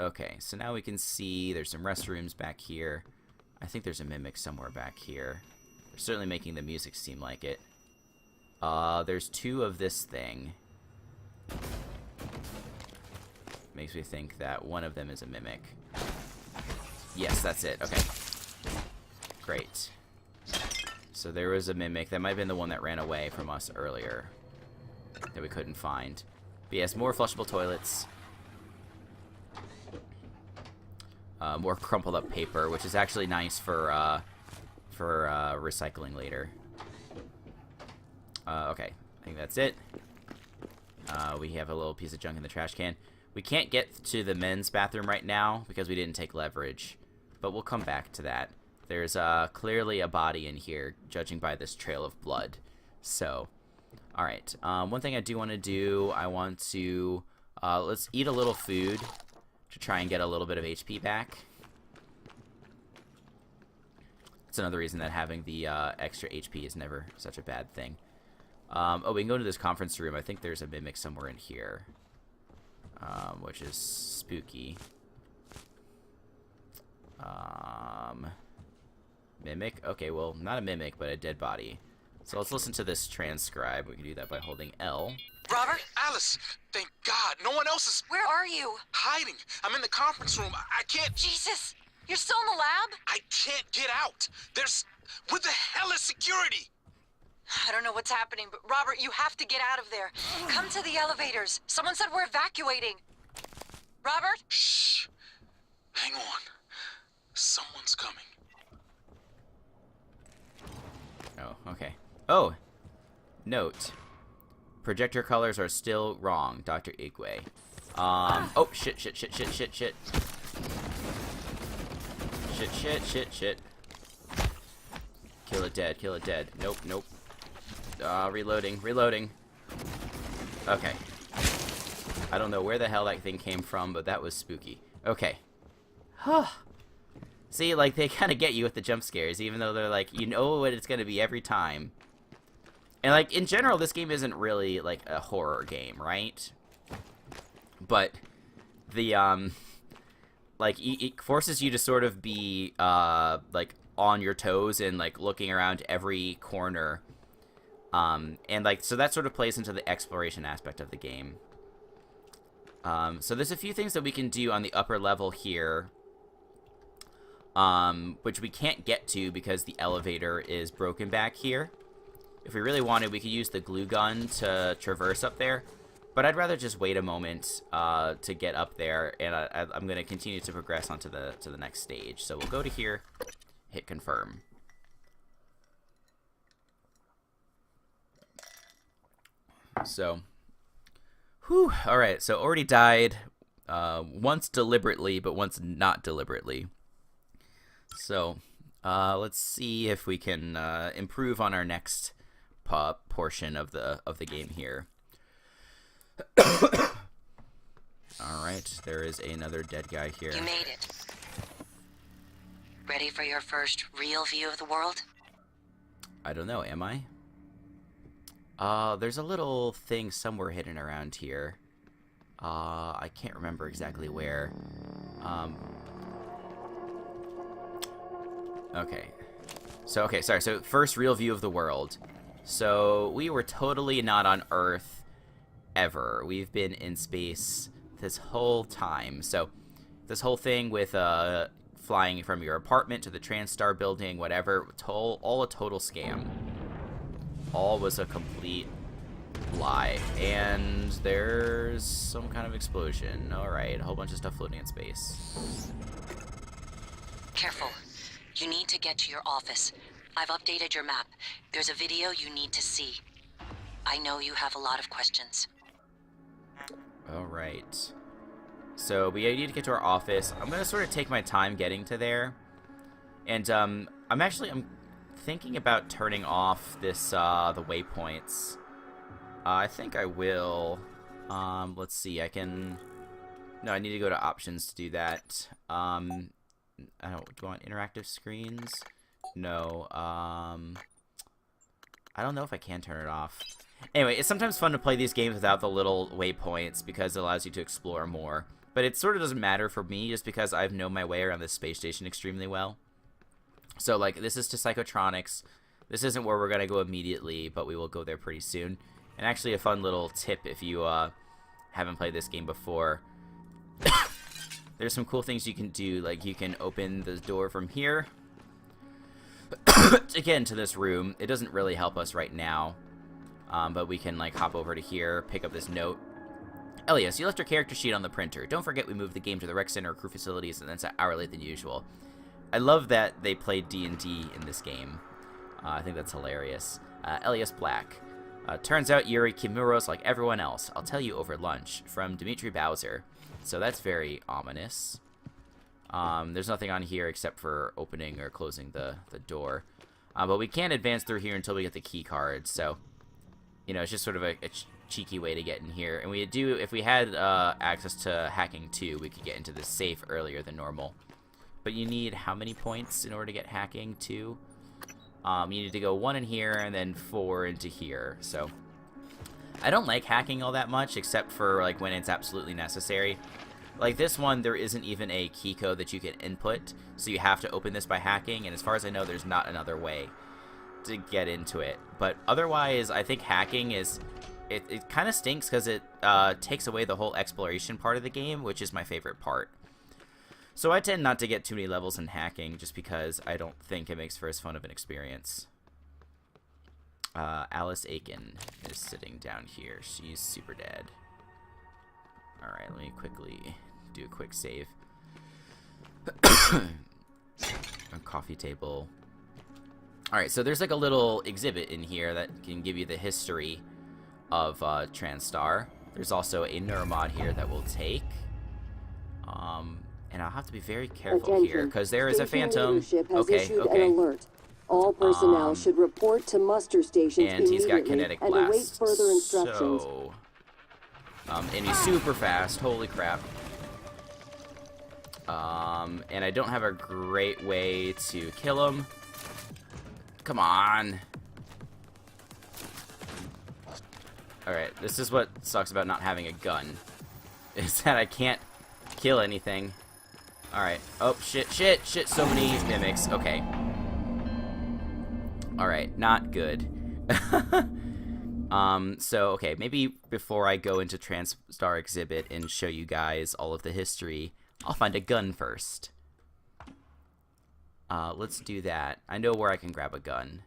Okay, so now we can see there's some restrooms back here. I think there's a mimic somewhere back here. They're certainly making the music seem like it. There's 2 of this thing. Makes me think that one of them is a mimic. Yes, that's it. Okay. Great. So there was a mimic. That might have been the one that ran away from us earlier. That we couldn't find. But yes, more flushable toilets. More crumpled up paper, which is actually nice for recycling later. Okay, I think that's it. We have a little piece of junk in the trash can. We can't get to the men's bathroom right now because we didn't take leverage, but we'll come back to that. There's clearly a body in here, judging by this trail of blood. So, alright. One thing I do want to do, I want to... let's eat a little food to try and get a little bit of HP back. It's another reason that having the extra HP is never such a bad thing. Oh, we can go to this conference room. I think there's a mimic somewhere in here, which is spooky. Mimic? Okay, well, not a mimic, but a dead body. So let's listen to this transcribe. We can do that by holding L. Robert? Alice, thank God. No one else is... Where are you? Hiding. I'm in the conference room. I can't... Jesus! You're still in the lab? I can't get out. There's... What the hell is security? I don't know what's happening, but Robert, you have to get out of there. Come to the elevators. Someone said we're evacuating. Robert? Shh. Hang on. Someone's coming. Oh, okay. Oh! Note. Projector colors are still wrong, Dr. Igwe. Oh, shit. Shit. Kill it dead. Nope. Reloading. Okay. I don't know where the hell that thing came from, but that was spooky. Okay. Huh. See, like, they kind of get you with the jump scares, even though they're like, you know what it's going to be every time. And, like, in general, this game isn't really, like, a horror game, right? But the, like, it forces you to sort of be, like, on your toes and, like, looking around every corner. And, like, so that sort of plays into the exploration aspect of the game. So there's a few things that we can do on the upper level here, which we can't get to because the elevator is broken back here. If we really wanted, we could use the glue gun to traverse up there, but I'd rather just wait a moment to get up there, and I'm going to continue to progress onto the next stage. So we'll go to here, hit confirm. So, whew, alright, so already died once deliberately, but once not deliberately. So, let's see if we can improve on our next portion of the game here. Alright, there is another dead guy here. You made it. Ready for your first real view of the world? I don't know, am I? There's a little thing somewhere hidden around here. I can't remember exactly where. Okay. So, sorry. So, first real view of the world. So, we were totally not on Earth ever. We've been in space this whole time. So, this whole thing with, flying from your apartment to the TranStar building, whatever, all a total scam. All was a complete lie. And there's some kind of explosion. Alright, a whole bunch of stuff floating in space. Careful. You need to get to your office. I've updated your map. There's a video you need to see. I know you have a lot of questions. Alright. So, we need to get to our office. I'm going to sort of take my time getting to there. And, I'm thinking about turning off this, the waypoints. I think I will. Let's see, I need to go to options to do that. I don't, do I want interactive screens? No, I don't know if I can turn it off. Anyway, it's sometimes fun to play these games without the little waypoints because it allows you to explore more. But it sort of doesn't matter for me just because I've known my way around this space station extremely well. So, like, this is to Psychotronics. This isn't where we're going to go immediately, but we will go there pretty soon. And actually a fun little tip if you haven't played this game before. There's some cool things you can do. Like, you can open the door from here to get into this room. It doesn't really help us right now. But we can, like, hop over to here, pick up this note. Elias, you left your character sheet on the printer. Don't forget we moved the game to the rec center crew facilities, and that's an hour later than usual. I love that they played D&D in this game. I think that's hilarious. Elias Black. Turns out Yuri Kimuro's like everyone else. I'll tell you over lunch. From Dimitri Bowser. So that's very ominous. There's nothing on here except for opening or closing the door. But we can't advance through here until we get the key card. So, you know, it's just sort of a cheeky way to get in here. And we do, if we had access to hacking 2, we could get into this safe earlier than normal. But you need how many points in order to get hacking 2? You need to go 1 in here and then 4 into here. So I don't like hacking all that much, except for like when it's absolutely necessary. Like this one, there isn't even a key code that you can input, so you have to open this by hacking. And as far as I know, there's not another way to get into it. But otherwise, I think hacking is it kind of stinks because it takes away the whole exploration part of the game, which is my favorite part. So I tend not to get too many levels in hacking just because I don't think it makes for as fun of an experience. Alice Aiken is sitting down here. She's super dead. Alright, let me quickly do a quick save. A coffee table. Alright, so there's like a little exhibit in here that can give you the history of TranStar. There's also a Neuromod here that we'll take. And I'll have to be very careful here, because there is a phantom. Okay. Alert. All personnel should report to muster stations and he's got kinetic and blast. await further instructions. So, and he's super fast. Holy crap. And I don't have a great way to kill him. Come on. Alright, this is what sucks about not having a gun. Is that I can't kill anything. Alright. Oh, shit. So many mimics. Okay. Alright, not good. So, okay, maybe before I go into TranStar exhibit and show you guys all of the history, I'll find a gun first. Let's do that. I know where I can grab a gun.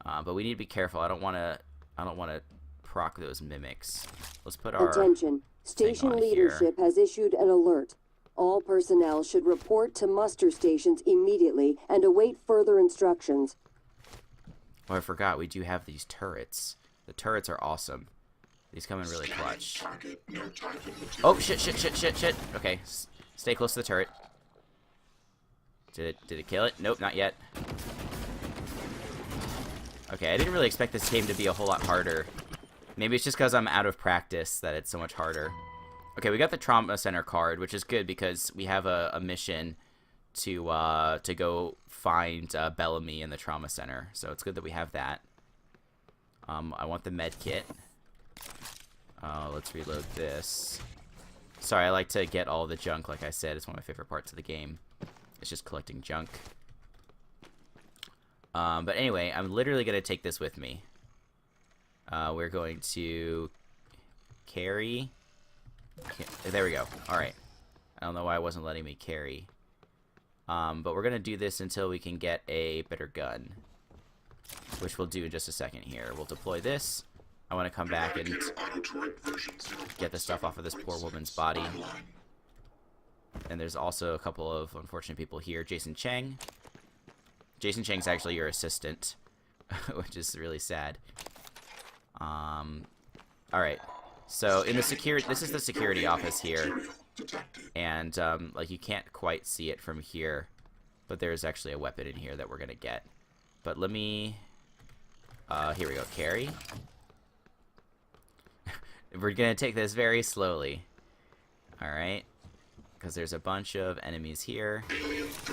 But we need to be careful. I don't want to proc those mimics. Let's put our attention. Station leadership has issued an alert. All personnel should report to muster stations immediately and await further instructions. Oh, I forgot. We do have these turrets. The turrets are awesome. These come in really clutch. Oh, shit. Okay, stay close to the turret. Did it kill it? Nope, not yet. Okay, I didn't really expect this game to be a whole lot harder. Maybe it's just because I'm out of practice that it's so much harder. Okay, we got the Trauma Center card, which is good because we have a mission to go find Bellamy in the Trauma Center. So it's good that we have that. I want the med kit. Let's reload this. Sorry, I like to get all the junk, like I said. It's one of my favorite parts of the game. It's just collecting junk. But anyway, I'm literally going to take this with me. We're going to carry. There we go. Alright. I don't know why it wasn't letting me carry. But we're going to do this until we can get a better gun. Which we'll do in just a second here. We'll deploy this. I want to come back and get the stuff off of this poor woman's body. And there's also a couple of unfortunate people here. Jason Cheng. Jason Cheng's actually your assistant. Which is really sad. Alright. So in the security, this is the security office here, and like you can't quite see it from here, but there's actually a weapon in here that we're gonna get. But let me, here we go, carry. We're gonna take this very slowly, all right, because there's a bunch of enemies here,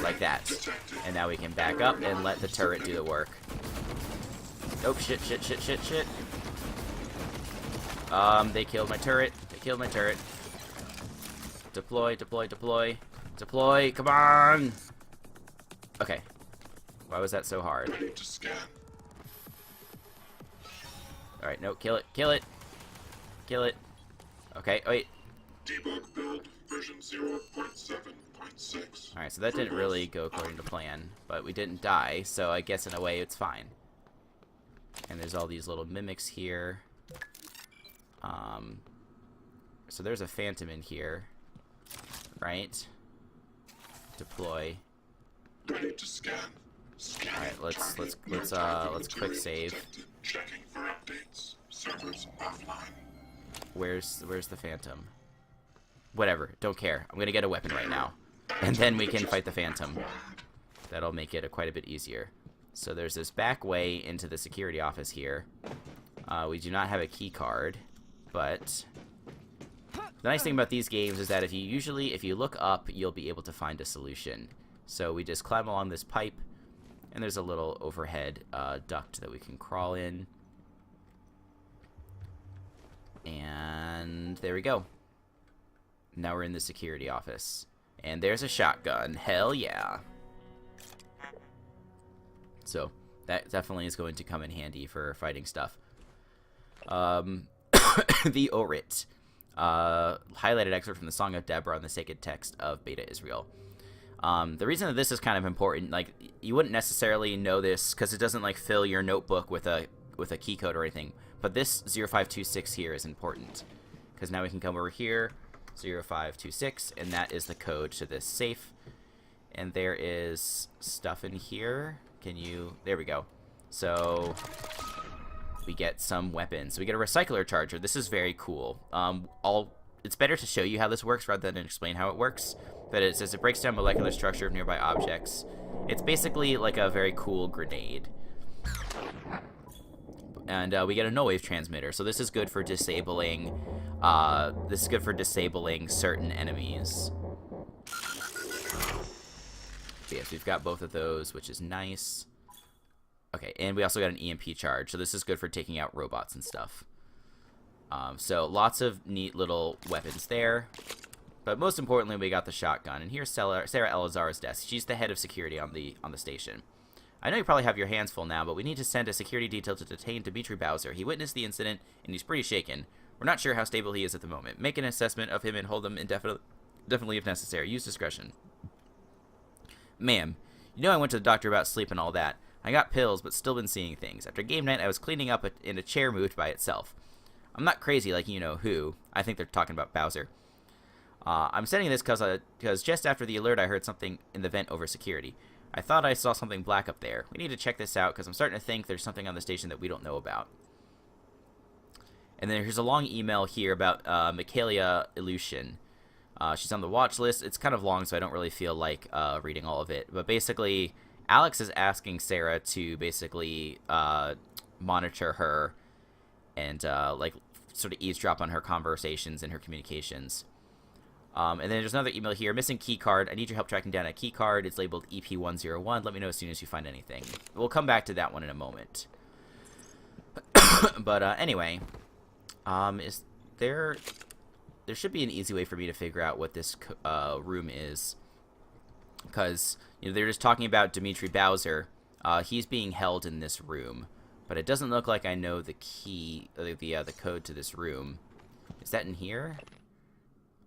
like that, and now we can back up and let the turret do the work. Oh shit. They killed my turret. Deploy, deploy, deploy. Deploy, come on! Okay. Why was that so hard? Ready to scan. Alright, no, kill it, kill it! Kill it. Okay, wait. Debug build version 0.7.6. Alright, so that didn't really go according to plan, but we didn't die, so I guess in a way it's fine. And there's all these little mimics here. So there's a phantom in here, right? Deploy. Ready to scan. All right, let's quick save. Checking for updates. Servers offline. Where's the phantom? Whatever, don't care. I'm gonna get a weapon right now, and then we can fight the phantom. That'll make it quite a bit easier. So there's this back way into the security office here. We do not have a key card, but the nice thing about these games is that if you look up, you'll be able to find a solution. So we just climb along this pipe, and there's a little overhead duct that we can crawl in. And there we go. Now we're in the security office. And there's a shotgun. Hell yeah. So that definitely is going to come in handy for fighting stuff. The Orit. Highlighted excerpt from the Song of Deborah on the sacred text of Beta Israel. The reason that this is kind of important, like, you wouldn't necessarily know this because it doesn't like fill your notebook with a key code or anything, but this 0526 here is important because now we can come over here, 0526, and that is the code to this safe. And there is stuff in here. There we go. So we get some weapons. So we get a recycler charger. This is very cool. It's better to show you how this works rather than explain how it works. But it says it breaks down molecular structure of nearby objects. It's basically like a very cool grenade. And we get a null wave transmitter. So this is good for disabling. Certain enemies. But yes, we've got both of those, which is nice. Okay, and we also got an EMP charge, so this is good for taking out robots and stuff. So lots of neat little weapons there. But most importantly, we got the shotgun. And here's Sarah Elazar's desk. She's the head of security on the station. I know you probably have your hands full now, but we need to send a security detail to detain Dimitri Bowser. He witnessed the incident, and he's pretty shaken. We're not sure how stable he is at the moment. Make an assessment of him and hold him indefinitely if necessary. Use discretion. Ma'am, you know I went to the doctor about sleep and all that. I got pills, but still been seeing things. After game night, I was cleaning up in a chair moved by itself. I'm not crazy like you know who. I think they're talking about Bowser. I'm sending this because just after the alert, I heard something in the vent over security. I thought I saw something black up there. We need to check this out because I'm starting to think there's something on the station that we don't know about. And then here's a long email here about Michaelia Illusion. She's on the watch list. It's kind of long, so I don't really feel like reading all of it. But basically, Alex is asking Sarah to basically monitor her and like sort of eavesdrop on her conversations and her communications. And then there's another email here. Missing key card. I need your help tracking down a key card. It's labeled EP101. Let me know as soon as you find anything. We'll come back to that one in a moment. But anyway, is there should be an easy way for me to figure out what this room is, because they're just talking about Dimitri Bowser. He's being held in this room, but it doesn't look like I know the key, the code to this room. Is that in here?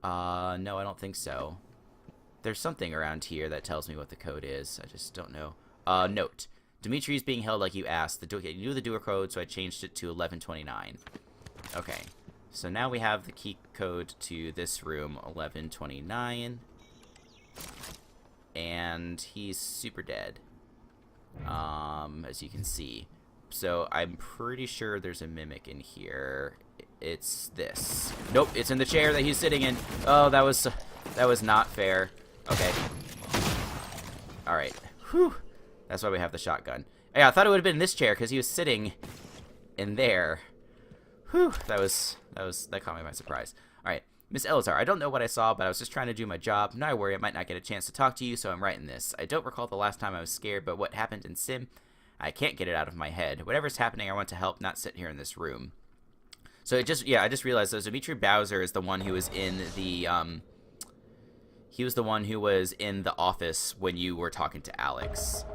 No, I don't think so. There's something around here that tells me what the code is. I just don't know. Note. Dimitri is being held like you asked. You knew the door code, so I changed it to 1129. Okay. So now we have the key code to this room, 1129. And he's super dead. As you can see. So I'm pretty sure there's a mimic in here. It's this. Nope, it's in the chair that he's sitting in. Oh, that was not fair. Okay. Alright. Whew. That's why we have the shotgun. Yeah, I thought it would have been in this chair because he was sitting in there. Whew. That caught me by surprise. Alright. Miss Elazar, I don't know what I saw, but I was just trying to do my job. Now I worry I might not get a chance to talk to you, so I'm writing this. I don't recall the last time I was scared, but what happened in Sim, I can't get it out of my head. Whatever's happening, I want to help, not sit here in this room. So I just realized that Dimitri Bowser is the one who was in the He was the one who was in the office when you were talking to Alex.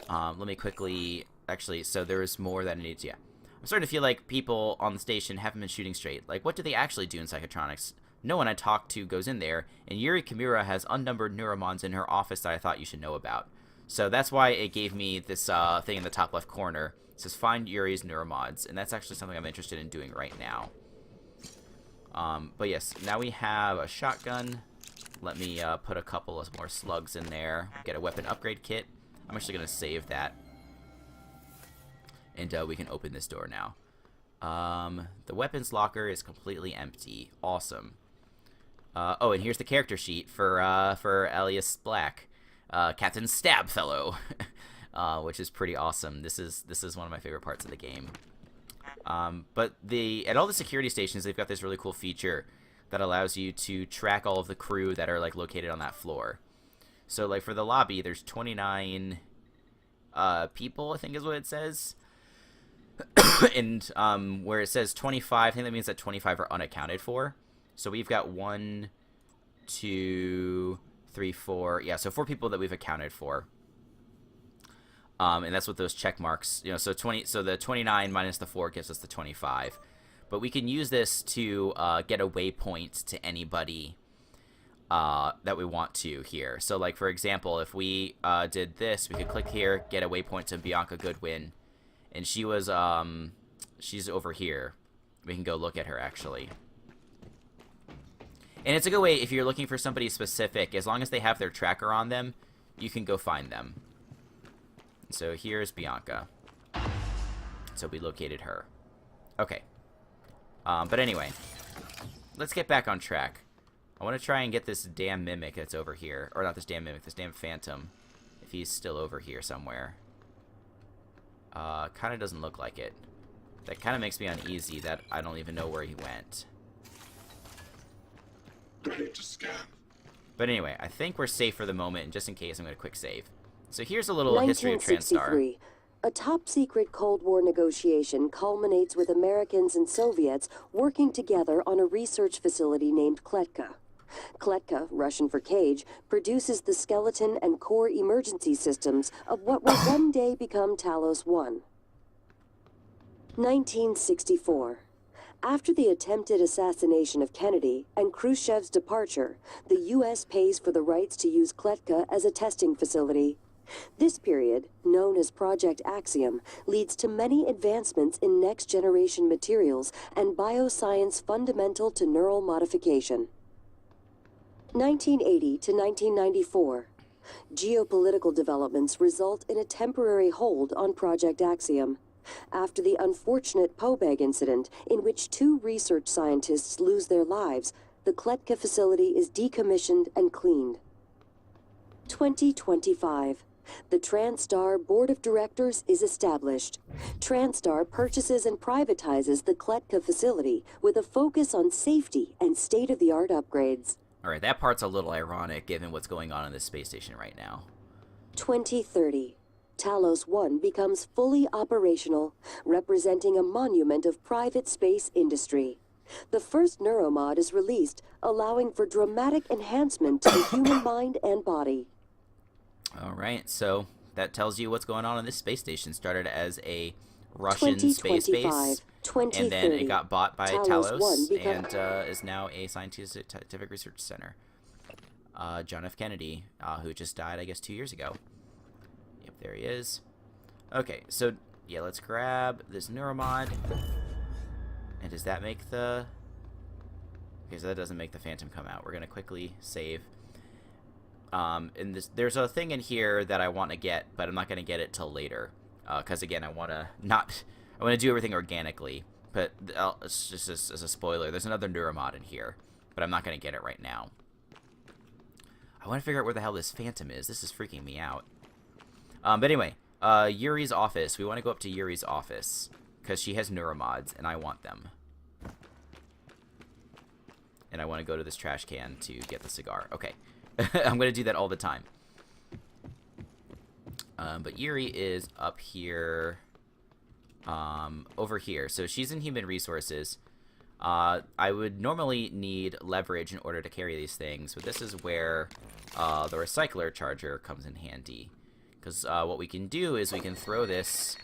Let me quickly... Actually, so there is more that I need to... Yeah. I'm starting to feel like people on the station haven't been shooting straight. Like, what do they actually do in psychotronics? No one I talk to goes in there, and Yuri Kimura has unnumbered Neuromods in her office that I thought you should know about. So that's why it gave me this thing in the top left corner. It says, find Yuri's Neuromods, and that's actually something I'm interested in doing right now. But yes, now we have a shotgun. Let me put a couple of more slugs in there. Get a weapon upgrade kit. I'm actually going to save that. And we can open this door now. The weapons locker is completely empty. Awesome. Oh, and here's the character sheet for Elias Black, Captain Stabfellow, which is pretty awesome. This is one of my favorite parts of the game. But at all the security stations, they've got this really cool feature that allows you to track all of the crew that are like located on that floor. So like for the lobby, there's 29 people, I think is what it says. And where it says 25, I think that means that 25 are unaccounted for. So we've got 1, 2, 3, 4. Yeah, so 4 people that we've accounted for. And that's what those check marks, you know, so the 29 minus the 4 gives us the 25. But we can use this to get a waypoint to anybody that we want to here. So like for example, if we did this, we could click here, get a waypoint to Bianca Goodwin. And she was, she's over here. We can go look at her, actually. And it's a good way, if you're looking for somebody specific, as long as they have their tracker on them, you can go find them. So here's Bianca. So we located her. Okay. But anyway, let's get back on track. I want to try and get this damn mimic that's over here. Or not this damn mimic, this damn phantom. If he's still over here somewhere. Kind of doesn't look like it. That kind of makes me uneasy that I don't even know where he went. Ready to scan. But anyway, I think we're safe for the moment, and just in case, I'm going to quick save. So here's a little history of TranStar. A top-secret Cold War negotiation culminates with Americans and Soviets working together on a research facility named Kletka. Kletka, Russian for cage, produces the skeleton and core emergency systems of what will one day become Talos 1. 1964. After the attempted assassination of Kennedy and Khrushchev's departure, the U.S. pays for the rights to use Kletka as a testing facility. This period, known as Project Axiom, leads to many advancements in next-generation materials and bioscience fundamental to neural modification. 1980 to 1994. Geopolitical developments result in a temporary hold on Project Axiom. After the unfortunate Pobeg incident, in which 2 research scientists lose their lives, the Kletka facility is decommissioned and cleaned. 2025. The TranStar Board of Directors is established. TranStar purchases and privatizes the Kletka facility with a focus on safety and state-of-the-art upgrades. Alright, that part's a little ironic given what's going on in this space station right now. 2030. Talos 1 becomes fully operational, representing a monument of private space industry. The first Neuromod is released, allowing for dramatic enhancement to the human mind and body. Alright, so that tells you what's going on in this space station. Started as a Russian space base, and then it got bought by Talos, and is now a scientific research center. John F. Kennedy, who just died, I guess, 2 years ago. Yep, there he is. Okay, so, yeah, let's grab this Neuromod. And does that make the... Okay, so that doesn't make the Phantom come out. We're going to quickly save. And there's a thing in here that I want to get, but I'm not going to get it till later. Because, again, I want to do everything organically. But it's just as a spoiler, there's another Neuromod in here. But I'm not going to get it right now. I want to figure out where the hell this Phantom is. This is freaking me out. But anyway, Yuri's office. We want to go up to Yuri's office. Because she has Neuromods, and I want them. And I want to go to this trash can to get the cigar. Okay. I'm going to do that all the time. But Yuri is up here. Over here. So she's in Human Resources. I would normally need leverage in order to carry these things, but this is where the recycler charger comes in handy. Because what we can do is we can throw this,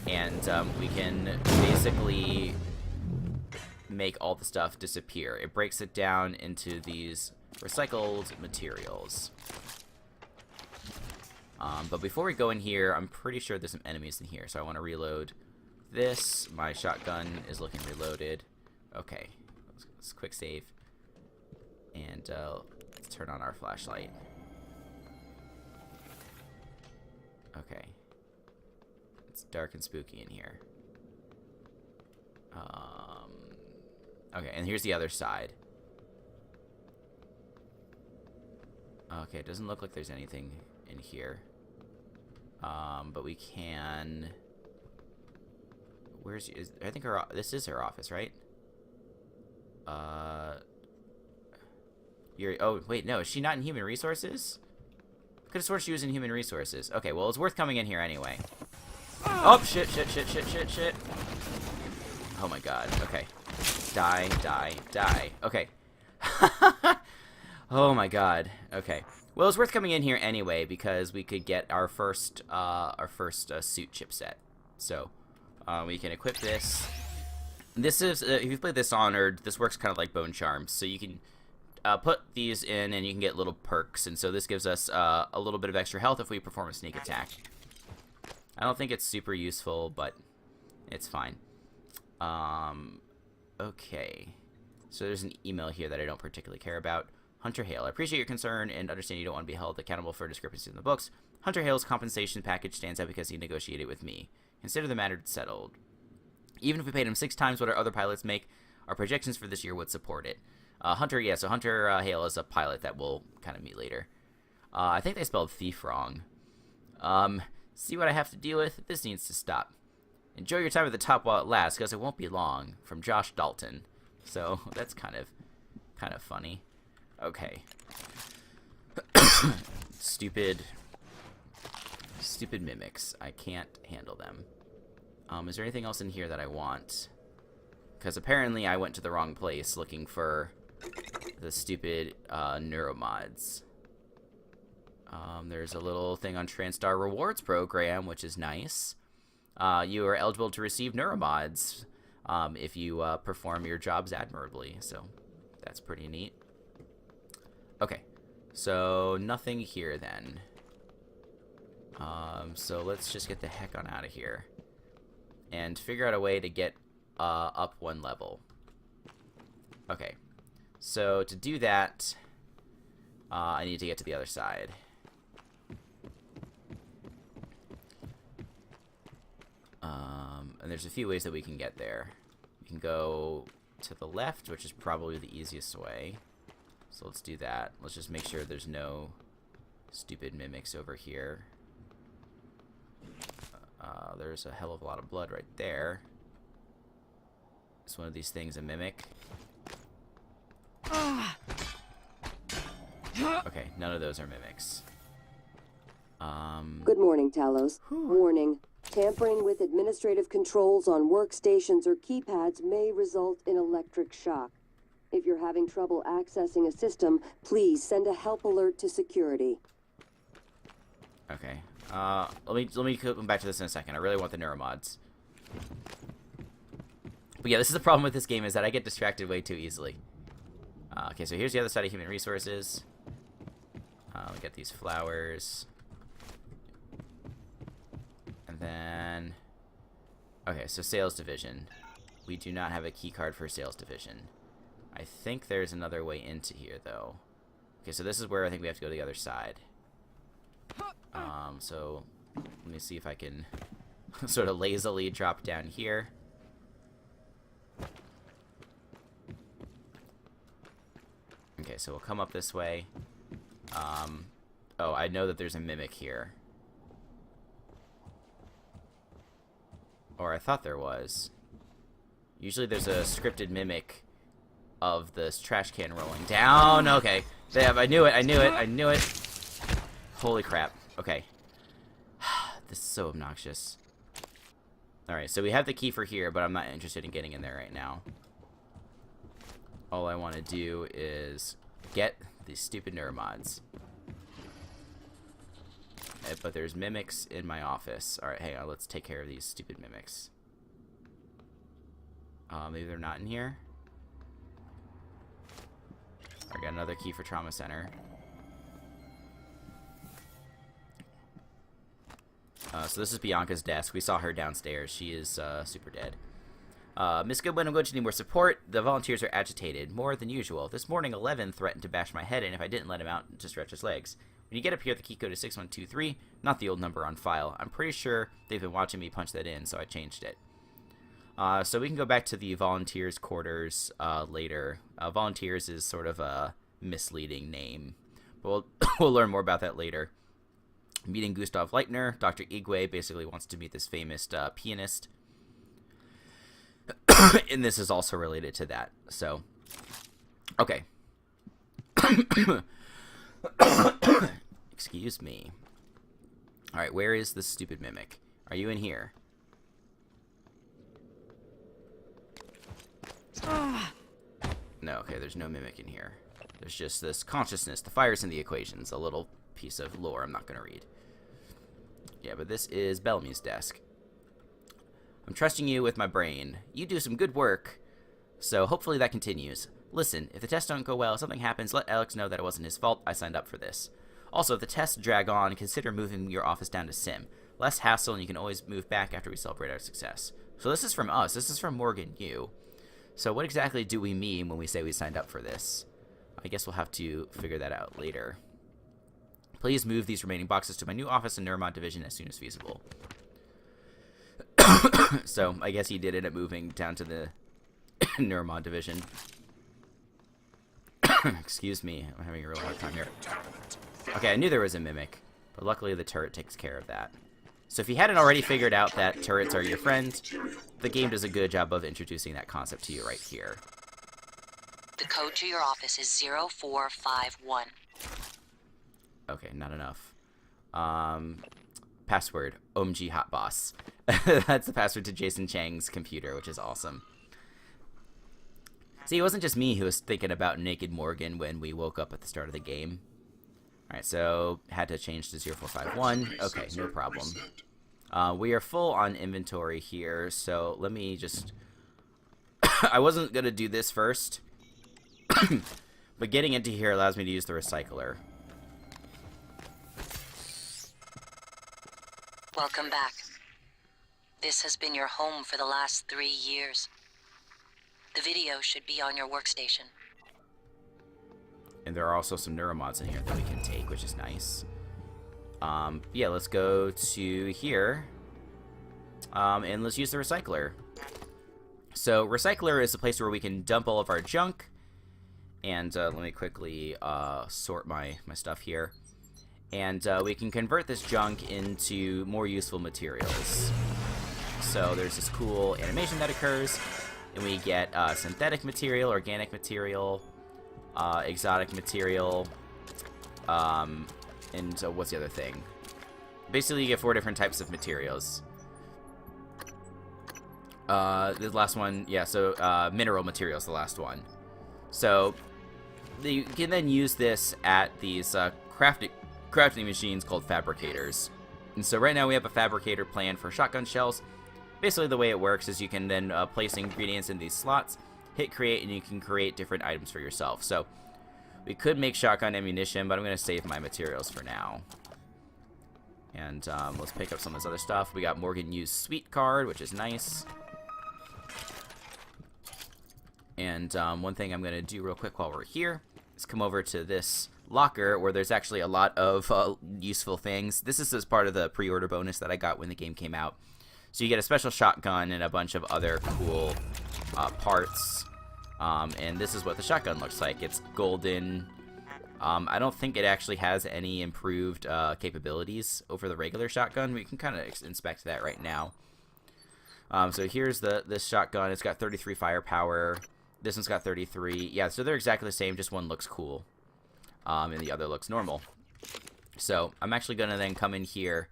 and we can basically make all the stuff disappear. It breaks it down into these recycled materials. But before we go in here, I'm pretty sure there's some enemies in here, so I want to reload this. My shotgun is looking reloaded. Okay, let's quick save, and let's turn on our flashlight. Okay, it's dark and spooky in here. Okay, and here's the other side. Okay, it doesn't look like there's anything in here. But we can... I think this is her office, right? Oh, wait, no, is she not in human resources? Could have sworn she was in human resources. Okay, well, it's worth coming in here anyway. Oh, shit. Oh my god, okay. Die. Okay. Oh my god, okay. Well, it's worth coming in here anyway, because we could get our first suit chipset. So, we can equip this. This is, if you've played Dishonored, this works kind of like Bone Charms. So you can put these in, and you can get little perks. And so this gives us a little bit of extra health if we perform a sneak attack. I don't think it's super useful, but it's fine. Okay. So there's an email here that I don't particularly care about. Hunter Hale, I appreciate your concern and understand you don't want to be held accountable for discrepancies in the books. Hunter Hale's compensation package stands out because he negotiated with me. Consider the matter settled. Even if we paid him 6 times what our other pilots make, our projections for this year would support it. Hunter Hale is a pilot that we'll kind of meet later. I think they spelled thief wrong. See what I have to deal with? This needs to stop. Enjoy your time at the top while it lasts, because it won't be long. From Josh Dalton. So, that's kind of funny. Okay. Stupid mimics. I can't handle them. Is there anything else in here that I want? Because apparently I went to the wrong place looking for the stupid Neuromods. There's a little thing on TransStar Rewards program, which is nice. You are eligible to receive Neuromods if you perform your jobs admirably. So that's pretty neat. Okay, so nothing here then. So let's just get the heck on out of here and figure out a way to get up 1 level. Okay, so to do that, I need to get to the other side. And there's a few ways that we can get there. We can go to the left, which is probably the easiest way. So let's do that. Let's just make sure there's no stupid mimics over here. There's a hell of a lot of blood right there. Is one of these things a mimic? Okay, none of those are mimics. Good morning, Talos. Warning. Tampering with administrative controls on workstations or keypads may result in electric shock. If you're having trouble accessing a system, please send a help alert to security. Okay. Let me come back to this in a second. I really want the Neuromods. But yeah, this is the problem with this game, is that I get distracted way too easily. Okay, so here's the other side of human resources. We get these flowers. And then... Okay, so sales division. We do not have a key card for sales division. I think there's another way into here, though. Okay, so this is where I think we have to go to the other side. So let me see if I can sort of lazily drop down here. Okay, so we'll come up this way. Oh, I know that there's a mimic here. Or I thought there was. Usually there's a scripted mimic of this trash can rolling down. Okay. Damn, I knew it. Holy crap. Okay. This is so obnoxious. Alright, so we have the key for here, but I'm not interested in getting in there right now. all I want to do is get these stupid Neuromods. But there's mimics in my office. Alright, hang on, let's take care of these stupid mimics. Maybe they're not in here? I got another key for Trauma Center. So this is Bianca's desk. We saw her downstairs. She is super dead. Miss Goodwin, I'm going to need more support. The volunteers are agitated, more than usual. This morning, 11 threatened to bash my head in if I didn't let him out to stretch his legs. When you get up here, the key code is 6123, not the old number on file. I'm pretty sure they've been watching me punch that in, so I changed it. So we can go back to the volunteers' quarters later. Volunteers is sort of a misleading name, but we'll learn more about that later. Meeting Gustav Leitner, Dr. Igwe basically wants to meet this famous pianist. And this is also related to that. So, okay. Excuse me. Alright, where is the stupid mimic? Are you in here? No, okay, there's no mimic in here. There's just this consciousness. The fire's in the equations. A little piece of lore I'm not going to read. Yeah, but this is Bellamy's desk. I'm trusting you with my brain. You do some good work, so hopefully that continues. Listen, if the tests don't go well, something happens, let Alex know that it wasn't his fault. I signed up for this. Also, if the tests drag on, consider moving your office down to Sim. Less hassle, and you can always move back after we celebrate our success. So this is from us. This is from Morgan Yu. So what exactly do we mean when we say we signed up for this? I guess we'll have to figure that out later. Please move these remaining boxes to my new office in Neuromod Division as soon as feasible. So, I guess he did end up moving down to the Neuromod Division. Excuse me, I'm having a real hard time here. Okay, I knew there was a mimic, but luckily the turret takes care of that. So if you hadn't already figured out that turrets are your friend, the game does a good job of introducing that concept to you right here. The code to your office is 0451. Okay, not enough. Password, OMG Hot Boss. That's the password to Jason Chang's computer, which is awesome. See, it wasn't just me who was thinking about Naked Morgan when we woke up at the start of the game. Alright, so had to change to 0451. Okay, no problem. We are full on inventory here, so let me just... I wasn't going to do this first, but getting into here allows me to use the recycler. Welcome back. This has been your home for the last 3 years. The video should be on your workstation. And there are also some Neuromods in here that we can take, which is nice. Yeah, let's go to here. And let's use the recycler. So, recycler is the place where we can dump all of our junk. And let me quickly sort my stuff here. And we can convert this junk into more useful materials. So there's this cool animation that occurs, and we get synthetic material, organic material, exotic material, and what's the other thing? Basically, you get 4 different types of materials. The last one, yeah, so mineral materials, the last one. So you can then use this at these crafting machines called fabricators. And so right now we have a fabricator plan for shotgun shells. Basically the way it works is you can then place ingredients in these slots, hit create, and you can create different items for yourself. So we could make shotgun ammunition, but I'm going to save my materials for now. And let's pick up some of this other stuff. We got Morgan Yu's Sweet card, which is nice. And one thing I'm going to do real quick while we're here is come over to this locker where there's actually a lot of useful things. This is as part of the pre-order bonus that I got when the game came out. So you get a special shotgun and a bunch of other cool parts. And this is what the shotgun looks like. It's golden. I don't think it actually has any improved capabilities over the regular shotgun. We can kind of inspect that right now. So here's this shotgun. It's got 33 firepower. This one's got 33. Yeah, so they're exactly the same, just one looks cool. And the other looks normal. So I'm actually going to then come in here.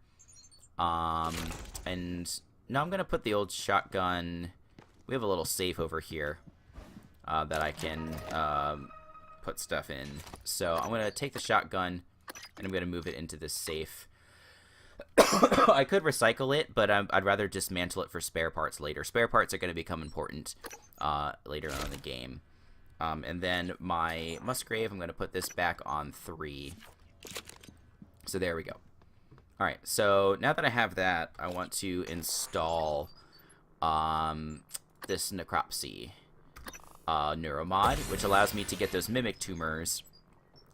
And now I'm going to put the old shotgun. We have a little safe over here. that I can put stuff in. So I'm going to take the shotgun, and I'm going to move it into this safe. I could recycle it, but I'd rather dismantle it for spare parts later. Spare parts are going to become important later on in the game. And then my Musgrave, I'm going to put this back on 3. So there we go. Alright, so now that I have that, I want to install this Necropsy Neuromod, which allows me to get those Mimic Tumors.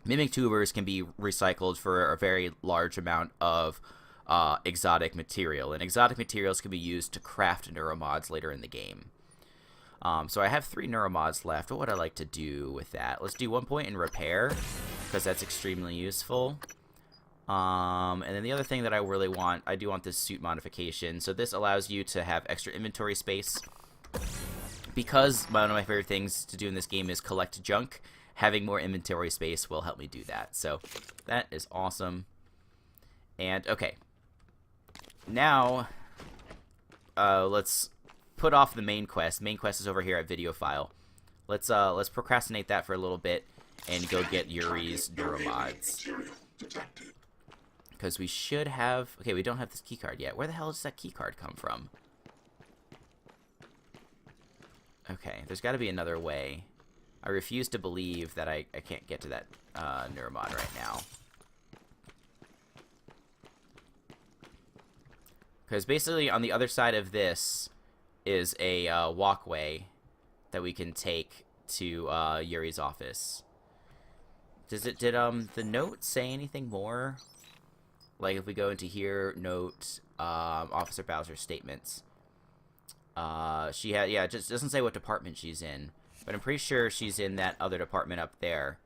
Mimic Tumors can be recycled for a very large amount of exotic material, and exotic materials can be used to craft Neuromods later in the game. So I have 3 Neuromods left. What would I like to do with that? Let's do 1 point in repair, because that's extremely useful. And then the other thing that I really want, I do want this suit modification. So this allows you to have extra inventory space. Because one of my favorite things to do in this game is collect junk, having more inventory space will help me do that. So that is awesome. And okay, now let's put off the main quest. Main quest is over here at video file. Let's procrastinate that for a little bit and go get Yuri's Neuromods. Because we should have... Okay, we don't have this keycard yet. Where the hell does that keycard come from? Okay, there's got to be another way. I refuse to believe that I can't get to that Neuromod right now. Because basically on the other side of this is a walkway that we can take to Yuri's office. Did the note say anything more? Like if we go into here, note Officer Bowser's statements. She had, yeah, it just doesn't say what department she's in, but I'm pretty sure she's in that other department up there.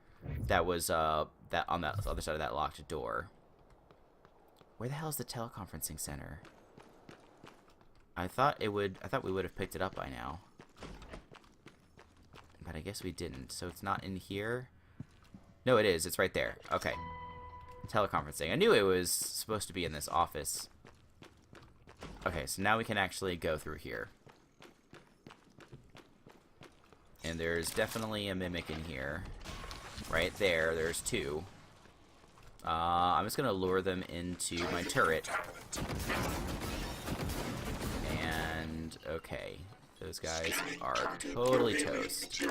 That was that on that other side of that locked door. Where the hell is the teleconferencing center? I thought we would have picked it up by now, but I guess we didn't. So it's not in here. No, it is. It's right there. Okay. Teleconferencing. I knew it was supposed to be in this office. Okay, so now we can actually go through here. And there's definitely a mimic in here. Right there, there's 2. I'm just gonna lure them into my turret. And, okay. Those guys are totally toast.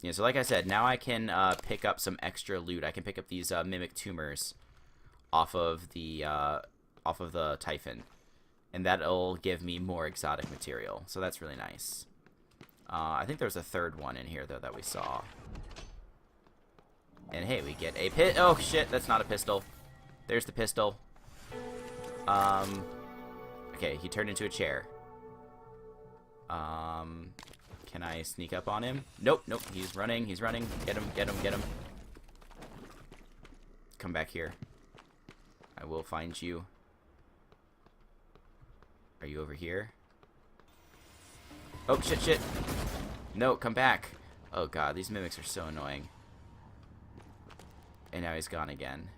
Yeah, so like I said, now I can pick up some extra loot. I can pick up these Mimic Tumors off of the Typhon, and that'll give me more exotic material. So that's really nice. I think there's a 3rd one in here though that we saw. And hey, we get a oh shit, that's not a pistol. There's the pistol. Okay, he turned into a chair. Can I sneak up on him? Nope, nope, he's running, he's running. Get him, get him, get him. Come back here. I will find you. Are you over here? Oh, shit, shit. No, come back. Oh, God, these mimics are so annoying. And now he's gone again.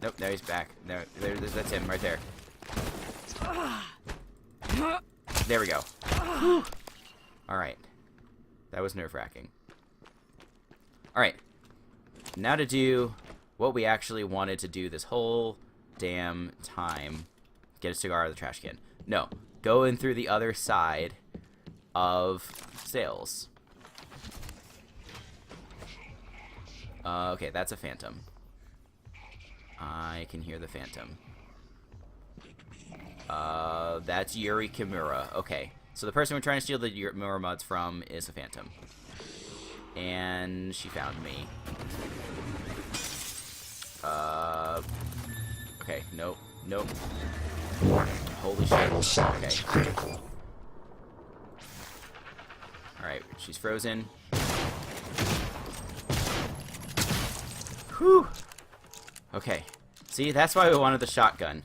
Nope, now he's back. No, that's him right there. There we go. Alright. That was nerve-wracking. Alright. Now to do what we actually wanted to do this whole damn time. Get a cigar out of the trash can. No. Go in through the other side of sales. Okay, that's a phantom. I can hear the phantom. That's Yuri Kimura. Okay. So the person we're trying to steal the Neuromods from is a phantom. And she found me. Okay, nope, nope. Holy shit. Okay. Alright, she's frozen. Whew! Okay. See, that's why we wanted the shotgun.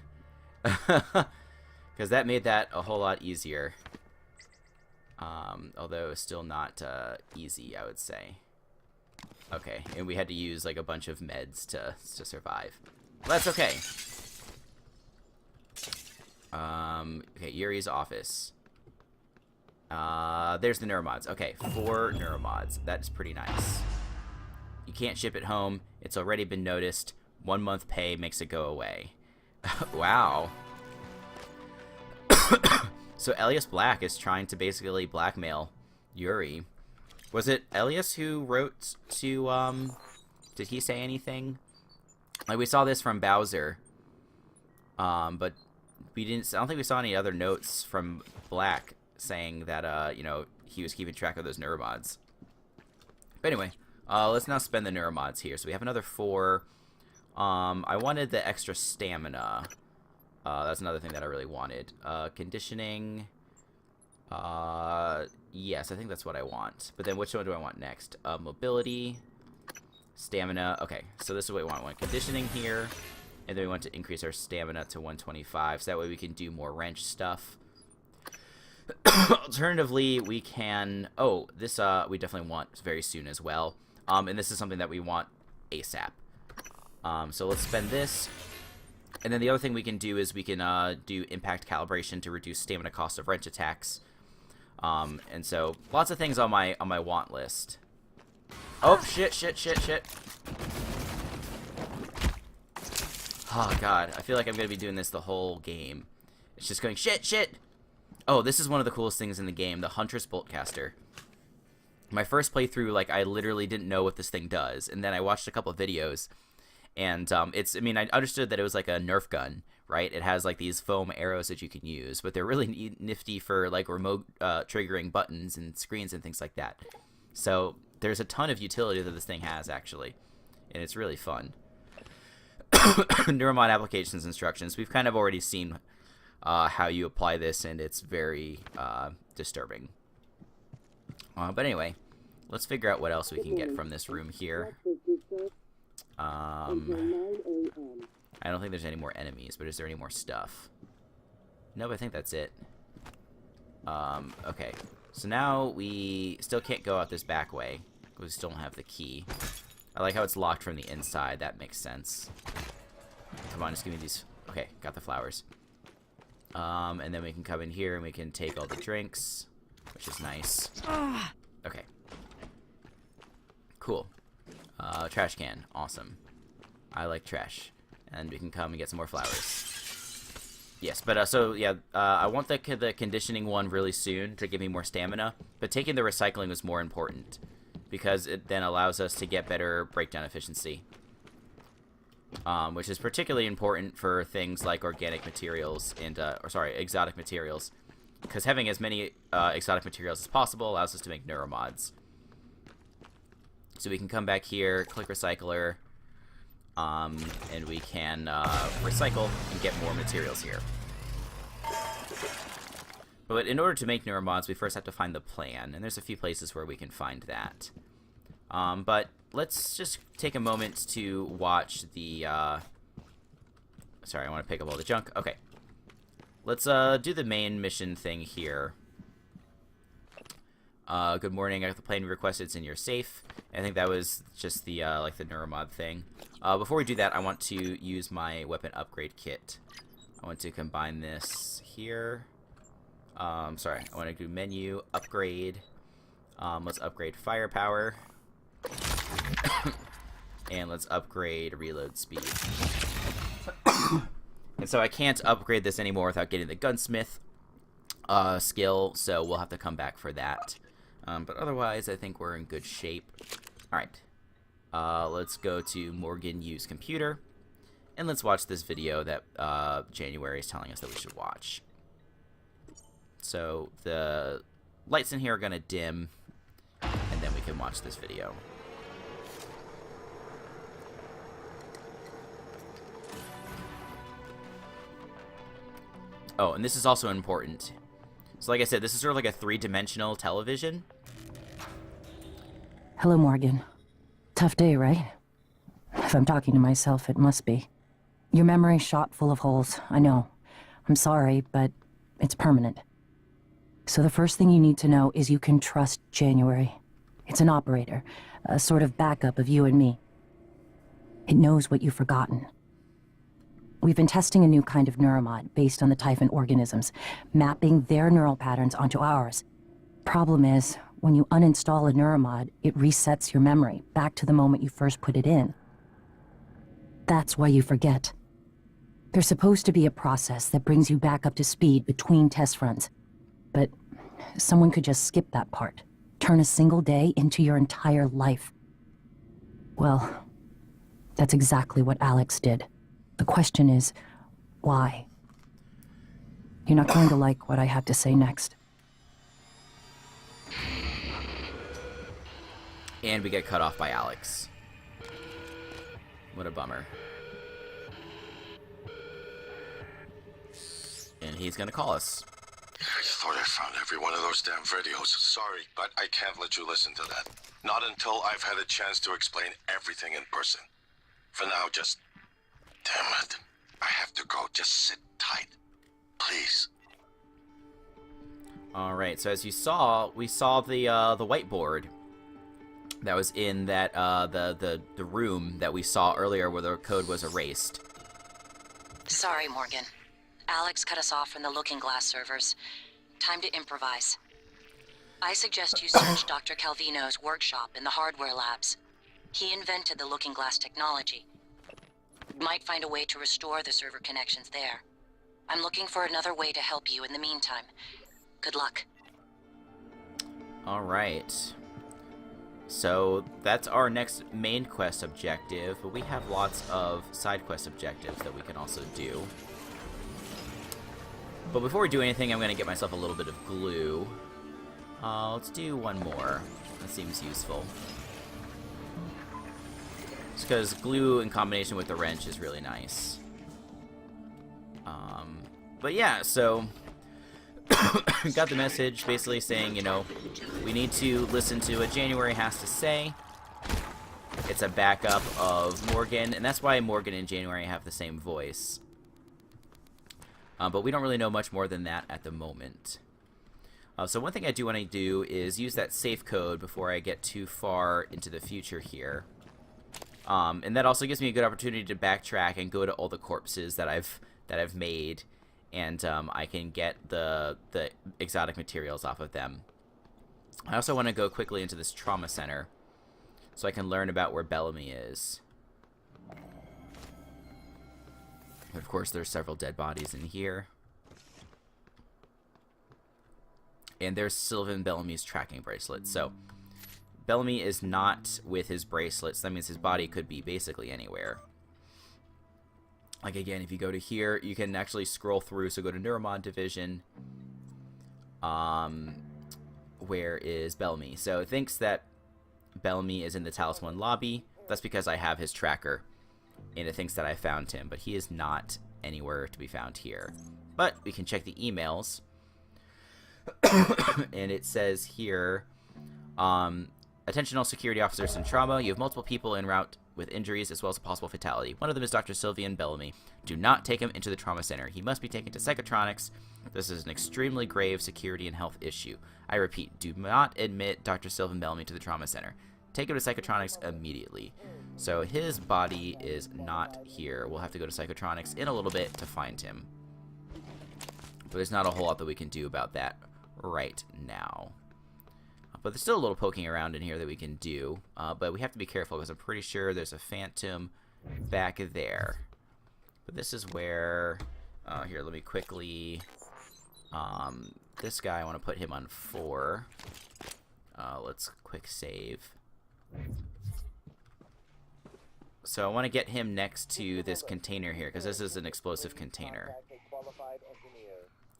Because that made that a whole lot easier. Although it's still not easy, I would say. Okay, and we had to use like a bunch of meds to survive. Well, that's okay. Okay, Yuri's office. There's the Neuromods. Okay, 4 Neuromods. That is pretty nice. You can't ship it home. It's already been noticed. 1 month pay makes it go away. Wow. So Elias Black is trying to basically blackmail Yuri. Was it Elias who wrote to, did he say anything? Like, we saw this from Bowser. But we didn't, I don't think we saw any other notes from Black saying that, you know, he was keeping track of those Neuromods. But anyway, let's now spend the Neuromods here. So we have another 4. I wanted the extra stamina. That's another thing that I really wanted. Conditioning. Yes, I think that's what I want. But then which one do I want next? Mobility. Stamina. Okay, so this is what we want. We want conditioning here. And then we want to increase our stamina to 125. So that way we can do more wrench stuff. Alternatively, we can... Oh, this we definitely want very soon as well. And this is something that we want ASAP. So let's spend this. And then the other thing we can do is we can do impact calibration to reduce stamina cost of wrench attacks. And so lots of things on my want list. Oh, shit. Oh, God. I feel like I'm going to be doing this the whole game. It's just going, shit. Oh, this is one of the coolest things in the game, the Huntress Boltcaster. My first playthrough, like, I literally didn't know what this thing does. And then I watched a couple of videos. And it's, I mean, I understood that it was like a Nerf gun, right? It has like these foam arrows that you can use, but they're really nifty for like remote triggering buttons and screens and things like that. So there's a ton of utility that this thing has, actually, and it's really fun. Neuromod applications instructions. We've kind of already seen how you apply this, and it's very disturbing. But anyway, let's figure out what else we can get from this room here. I don't think there's any more enemies, but is there any more stuff? Nope, I think that's it. Okay. So now we still can't go out this back way, because we still don't have the key. I like how it's locked from the inside. That makes sense. Come on, just give me these. Okay, got the flowers. And then we can come in here and we can take all the drinks, which is nice. Okay. Cool. Trash can. Awesome. I like trash. And we can come and get some more flowers. Yes, but so yeah, I want the conditioning one really soon to give me more stamina. But taking the recycling was more important because it then allows us to get better breakdown efficiency, which is particularly important for things like organic materials and exotic materials, because having as many exotic materials as possible allows us to make neuromods. So we can come back here, click recycler, and we can recycle and get more materials here. But in order to make neuromods, we first have to find the plan, and there's a few places where we can find that. But let's just take a moment to watch the... Sorry, I want to pick up all the junk. Okay. Let's do the main mission thing here. Good morning. I got the plane requested. It's in your safe. I think that was just the like the Neuromod thing. Before we do that, I want to use my weapon upgrade kit. I want to combine this here. Sorry, I want to do menu upgrade. Let's upgrade firepower, and let's upgrade reload speed. And so I can't upgrade this anymore without getting the gunsmith skill, so we'll have to come back for that. But otherwise, I think we're in good shape. Alright. Let's go to Morgan Use Computer, and let's watch this video that January is telling us that we should watch. So the lights in here are going to dim, and then we can watch this video. Oh, and this is also important. So like I said, this is sort of like a three-dimensional television. Hello, Morgan. Tough day, right? If I'm talking to myself, it must be. Your memory's shot full of holes, I know. I'm sorry, but it's permanent. So the first thing you need to know is you can trust January. It's an operator, a sort of backup of you and me. It knows what you've forgotten. We've been testing a new kind of neuromod based on the Typhon organisms, mapping their neural patterns onto ours. Problem is, when you uninstall a Neuromod, it resets your memory back to the moment you first put it in. That's why you forget. There's supposed to be a process that brings you back up to speed between test runs. But someone could just skip that part. Turn a single day into your entire life. Well, that's exactly what Alex did. The question is, why? You're not going to like what I have to say next. And we get cut off by Alex. What a bummer. And he's gonna call us. I thought I found every one of those damn videos. Sorry, but I can't let you listen to that. Not until I've had a chance to explain everything in person. For now, just... Damn it. I have to go. Just sit tight. Please. Alright, so as you saw, we saw the whiteboard that was in that, the room that we saw earlier where the code was erased. Sorry, Morgan. Alex cut us off from the Looking Glass servers. Time to improvise. I suggest you search Dr. Calvino's workshop in the hardware labs. He invented the Looking Glass technology. Might find a way to restore the server connections there. I'm looking for another way to help you in the meantime. Good luck. Alright. So, that's our next main quest objective, but we have lots of side quest objectives that we can also do. But before we do anything, I'm going to get myself a little bit of glue. Let's do one more. That seems useful. Just because glue in combination with the wrench is really nice. But yeah, so... got the message basically saying, you know, we need to listen to what January has to say. It's a backup of Morgan, and that's why Morgan and January have the same voice. But we don't really know much more than that at the moment. So one thing I do want to do is use that safe code before I get too far into the future here. And that also gives me a good opportunity to backtrack and go to all the corpses that I've made, and I can get the exotic materials off of them. I also want to go quickly into this trauma center so I can learn about where Bellamy is. Of course, there's several dead bodies in here. And there's Sylvan Bellamy's tracking bracelet. So, Bellamy is not with his bracelets. That means his body could be basically anywhere. Like, again, if you go to here, you can actually scroll through. So, go to Neuromod Division. Where is Bellamy? So, it thinks that Bellamy is in the Talos 1 lobby. That's because I have his tracker. And it thinks that I found him, but he is not anywhere to be found here. But we can check the emails. And it says here, attention all security officers in trauma. You have multiple people en route with injuries as well as a possible fatality. One of them is Dr. Sylvian Bellamy. Do not take him into the trauma center. He must be taken to psychotronics. This is an extremely grave security and health issue. I repeat, do not admit Dr. Sylvan Bellamy to the trauma center. Take him to psychotronics immediately. So his body is not here. We'll have to go to psychotronics in a little bit to find him. But there's not a whole lot that we can do about that right now. But there's still a little poking around in here that we can do. But we have to be careful because I'm pretty sure there's a phantom back there. But this is where... here, let me quickly... this guy, I want to put him on 4. Let's quick save. So I want to get him next to this container here, because this is an explosive container.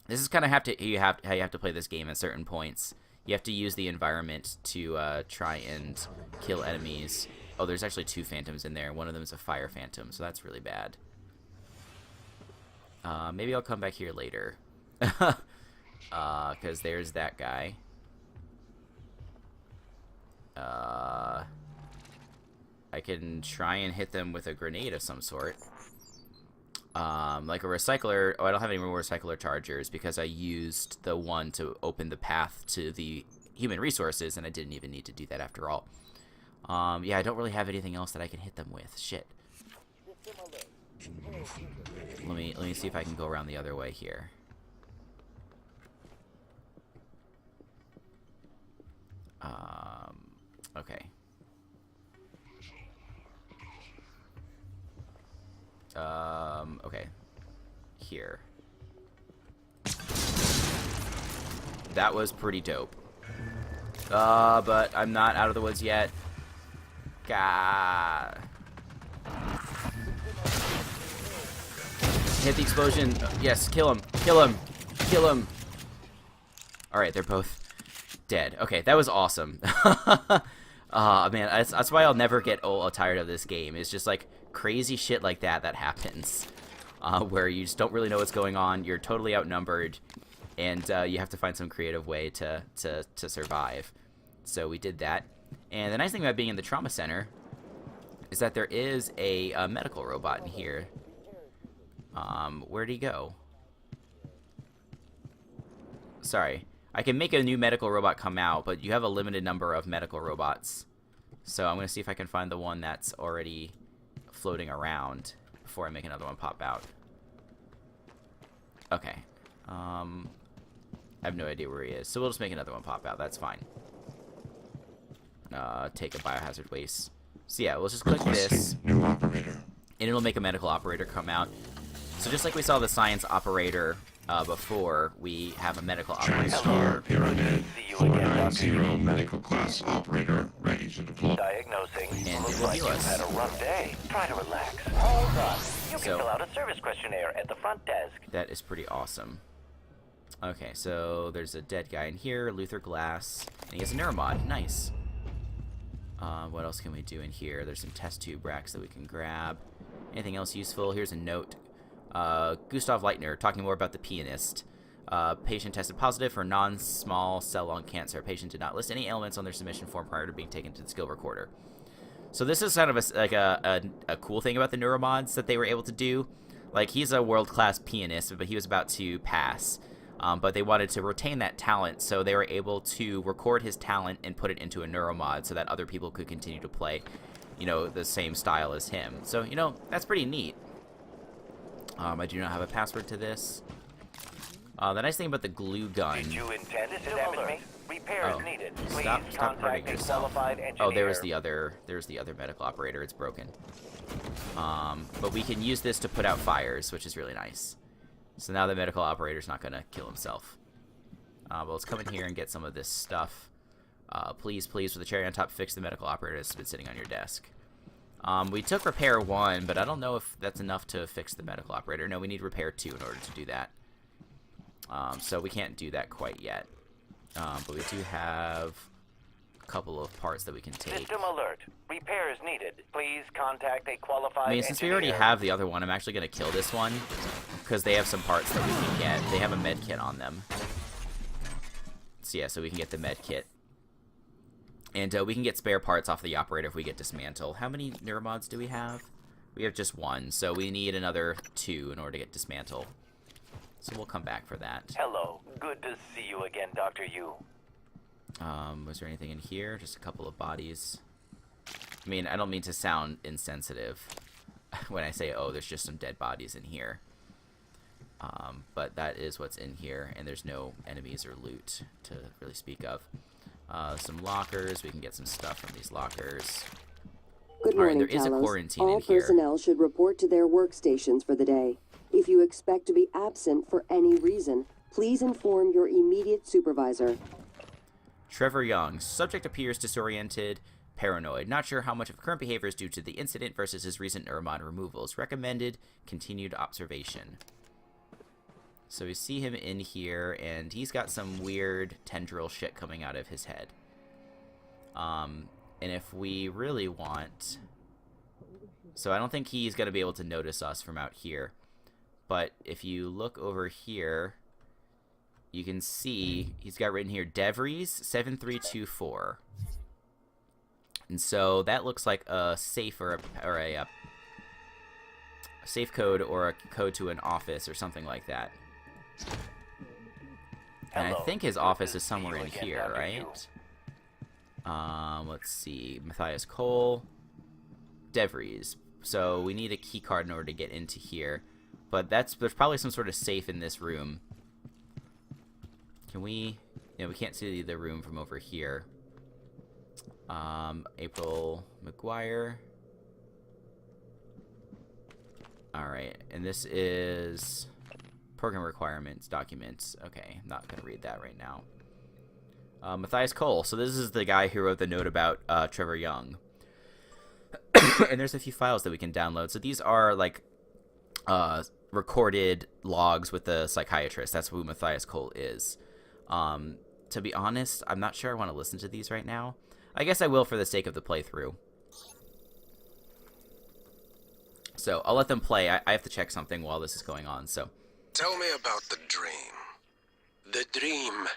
This is kind of how you have to play this game at certain points. You have to use the environment to try and kill enemies. Oh, there's actually 2 phantoms in there. One of them is a fire phantom, so that's really bad. Maybe I'll come back here later. Because there's that guy. I can try and hit them with a grenade of some sort. Like a recycler. Oh, I don't have any more recycler chargers because I used the one to open the path to the human resources, and I didn't even need to do that after all. Yeah, I don't really have anything else that I can hit them with. Shit. Let me see if I can go around the other way here. Okay. Okay. Here. That was pretty dope. But I'm not out of the woods yet. God. Hit the explosion. Yes, kill him. Kill him. Kill him. Alright, they're both dead. Okay, that was awesome. Man, that's why I'll never get tired of this game. It's just like crazy shit like that happens. Where you just don't really know what's going on. You're totally outnumbered. And you have to find some creative way to survive. So we did that. And the nice thing about being in the trauma center is that there is a medical robot in here. Where'd he go? Sorry. I can make a new medical robot come out, but you have a limited number of medical robots. So I'm going to see if I can find the one that's already floating around before I make another one pop out. Okay. I have no idea where he is, so we'll just make another one pop out. That's fine. Take a biohazard waste. So yeah, we'll just click this, new operator, and it'll make a medical operator come out. So just like we saw the science operator before, we have a medical operator Transstar here. Pyramid 490 medical class operator ready to deploy. Diagnosing. And Looks it will like heal you've us. had a rough day. Try to relax. Hold on. You So- can fill out a service questionnaire at the front desk. That is pretty awesome. Okay, so there's a dead guy in here, Luther Glass, and he has a Neuromod. Nice. What else can we do in here? There's some test tube racks that we can grab. Anything else useful? Here's a note. Gustav Leitner, talking more about the pianist. Patient tested positive for non-small cell lung cancer. Patient did not list any ailments on their submission form prior to being taken to the skill recorder. So this is kind of a cool thing about the Neuromods that they were able to do. Like, he's a world-class pianist, but he was about to pass. But they wanted to retain that talent, so they were able to record his talent and put it into a Neuromod so that other people could continue to play, you know, the same style as him. So, you know, that's pretty neat. I do not have a password to this. The nice thing about the glue gun... Did you intend to damage me? Repairs needed. Please Stop contact hurting a yourself. qualified engineer. Oh, there's the other medical operator. It's broken. But we can use this to put out fires, which is really nice. So now the medical operator's not going to kill himself. But let's come in here and get some of this stuff. Please, with the cherry on top, fix the medical operator that's been sitting on your desk. We took repair 1, but I don't know if that's enough to fix the medical operator. No, we need repair 2 in order to do that. So we can't do that quite yet. But we do have a couple of parts that we can take. System alert. Repairs needed. Please contact a qualified I mean, since we already engineer. have the other one, I'm actually going to kill this one, because they have some parts that we can get. They have a med kit on them. So yeah, so we can get the med kit. And we can get spare parts off the operator if we get dismantle. How many Neuromods do we have? We have just 1, so we need another 2 in order to get dismantle. So we'll come back for that. Hello. Good to see you again, Dr. Yu. Was there anything in here? Just a couple of bodies. I mean, I don't mean to sound insensitive when I say, oh, there's just some dead bodies in here. But that is what's in here, and there's no enemies or loot to really speak of. Some lockers. We can get some stuff from these lockers. Good All right, morning, there is a Talos. quarantine All in here. personnel should report to their workstations for the day. If you expect to be absent for any reason, please inform your immediate supervisor. Trevor Young. Subject appears disoriented, paranoid. Not sure how much of current behavior is due to the incident versus his recent Neuromod removals. Recommended continued observation. So we see him in here, and he's got some weird tendril shit coming out of his head. And if we really want... So I don't think he's going to be able to notice us from out here. But if you look over here, you can see he's got written here DeVries 7324. And so that looks like a safe or a safe code or a code to an office or something like that. And I Hello. think his Good office to is see somewhere you in again, here, Dr. right? Yu. Let's see. Matthias Cole. DeVries. So we need a key card in order to get into here. But there's probably some sort of safe in this room. Can we... Yeah, we can't see the room from over here. April McGuire. Alright, and this is program requirements, documents. Okay, I'm not going to read that right now. Matthias Cole. So this is the guy who wrote the note about Trevor Young. And there's a few files that we can download. So these are like recorded logs with the psychiatrist. That's who Matthias Cole is. To be honest, I'm not sure I want to listen to these right now. I guess I will for the sake of the playthrough. So I'll let them play. I have to check something while this is going on. So tell me about the dream. The dream.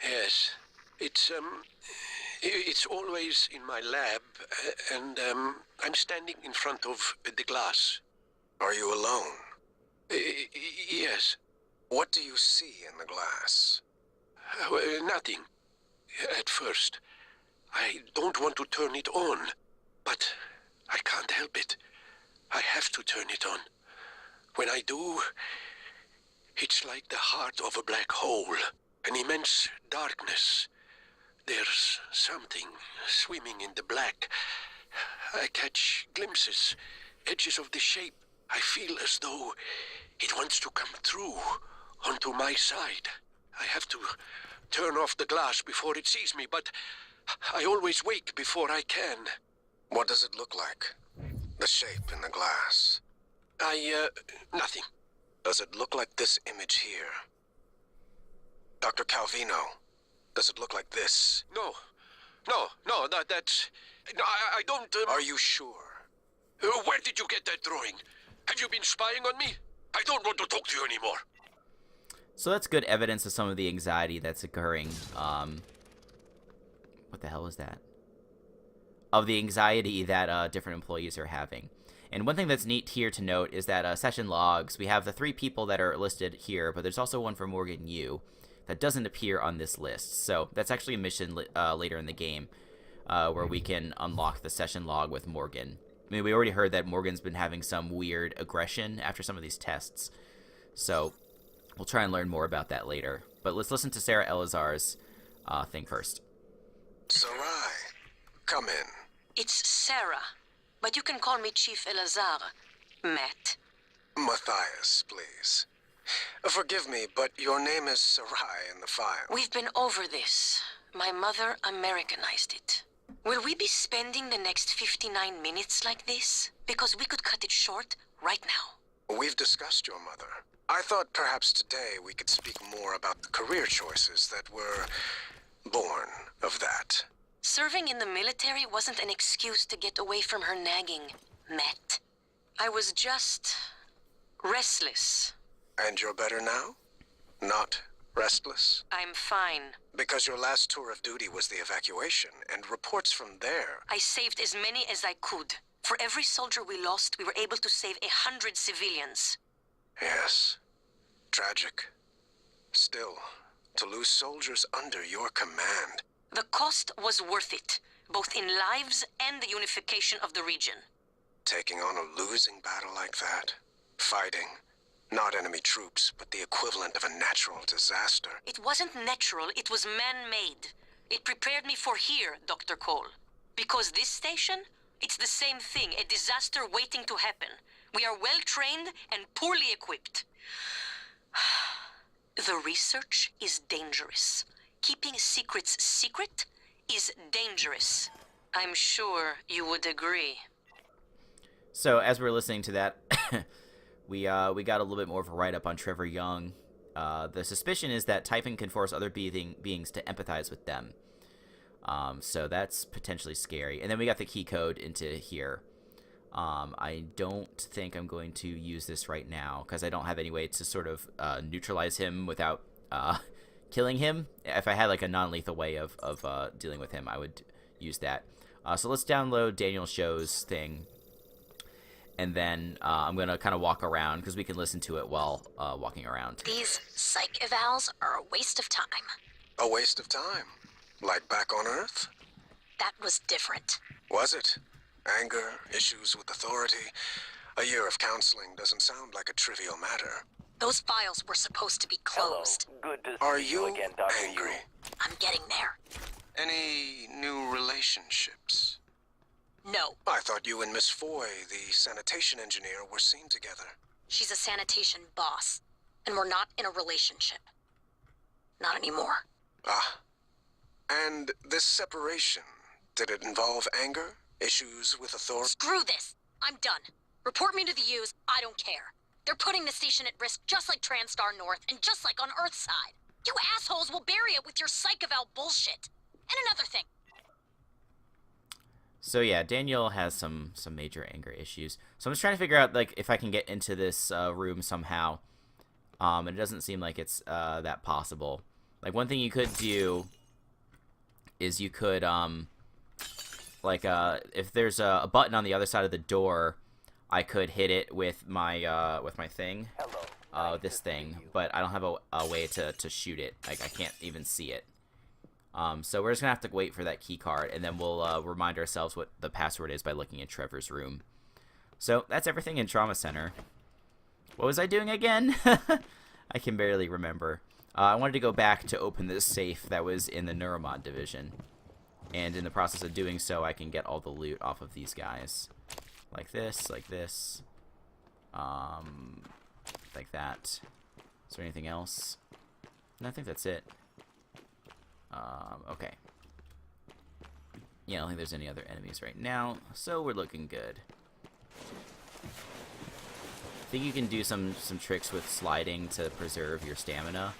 Yes. It's always in my lab, and I'm standing in front of the glass. Are you alone? Yes. What do you see in the glass? Nothing. At first. I don't want to turn it on, but I can't help it. I have to turn it on. When I do, it's like the heart of a black hole, an immense darkness. There's something swimming in the black. I catch glimpses, edges of the shape. I feel as though it wants to come through onto my side. I have to turn off the glass before it sees me, but I always wake before I can. What does it look like? The shape in the glass? Nothing. Does it look like this image here? Dr. Calvino, does it look like this? No, that's... No, I don't... Are you sure? Where did you get that drawing? Have you been spying on me? I don't want to talk to you anymore. So that's good evidence of some of the anxiety that's occurring. What the hell is that? Of the anxiety that different employees are having. And one thing that's neat here to note is that session logs, we have the 3 people that are listed here, but there's also one for Morgan Yu that doesn't appear on this list. So that's actually a mission later in the game where we can unlock the session log with Morgan. I mean, we already heard that Morgan's been having some weird aggression after some of these tests. So we'll try and learn more about that later. But let's listen to Sarah Elazar's thing first. Sarai, come in. It's Sarah, but you can call me Chief Elazar. Matt. Matthias, please. Forgive me, but your name is Sarai in the file. We've been over this. My mother Americanized it. Will we be spending the next 59 minutes like this? Because we could cut it short right now. We've discussed your mother. I thought perhaps today we could speak more about the career choices that were born of that. Serving in the military wasn't an excuse to get away from her nagging, Matt. I was just restless. And you're better now? Not restless? I'm fine. Because your last tour of duty was the evacuation, and reports from there... I saved as many as I could. For every soldier we lost, we were able to save 100 civilians. Yes. Tragic. Still, to lose soldiers under your command... The cost was worth it, both in lives and the unification of the region. Taking on a losing battle like that? Fighting, not enemy troops, but the equivalent of a natural disaster. It wasn't natural, it was man-made. It prepared me for here, Dr. Cole. Because this station, it's the same thing, a disaster waiting to happen. We are well-trained and poorly equipped. The research is dangerous. Keeping secrets secret is dangerous. I'm sure you would agree. So as we're listening to that, we got a little bit more of a write-up on Trevor Young. The suspicion is that Typhon can force other beings to empathize with them. So that's potentially scary. And then we got the key code into here. I don't think I'm going to use this right now because I don't have any way to sort of neutralize him without killing him. If I had like a non-lethal way of dealing with him, I would use that. So let's download Daniel Show's thing. And then I'm going to kind of walk around because we can listen to it while walking around. These psych evals are a waste of time. A waste of time? Like back on Earth? That was different. Was it? Anger, issues with authority. A year of counseling doesn't sound like a trivial matter. Those files were supposed to be closed. Hello. Good to Are see you again, Dr. angry? I'm getting there. Any new relationships? No, I thought you and Miss Foy, the sanitation engineer, were seen together. she's a sanitation boss, and we're not in a relationship. Not anymore. Ah. And this separation, did it involve anger? Issues with authority? Screw this! I'm done. Report me to the U's, I don't care. They're putting the station at risk just like TranStar North and just like on Earthside. You assholes will bury it with your Psychoval bullshit. And another thing. So yeah, Daniel has some major anger issues. So I'm just trying to figure out like if I can get into this room somehow. And it doesn't seem like it's that possible. Like one thing you could do is you could if there's a button on the other side of the door, I could hit it with my thing. This thing, but I don't have a way to shoot it. Like I can't even see it. So we're just gonna have to wait for that key card, and then we'll remind ourselves what the password is by looking at Trevor's room. So that's everything in Trauma Center. What was I doing again? I can barely remember. I wanted to go back to open this safe that was in the Neuromod division, and in the process of doing so, I can get all the loot off of these guys, like this, like that. Is there anything else? No, I think that's it. Okay. Yeah, I don't think there's any other enemies right now, so we're looking good. I think you can do some tricks with sliding to preserve your stamina.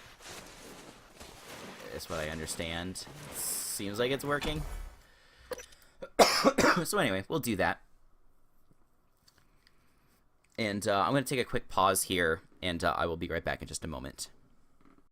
That's what I understand. Seems like it's working. So anyway, we'll do that. And I'm going to take a quick pause here, and I will be right back in just a moment.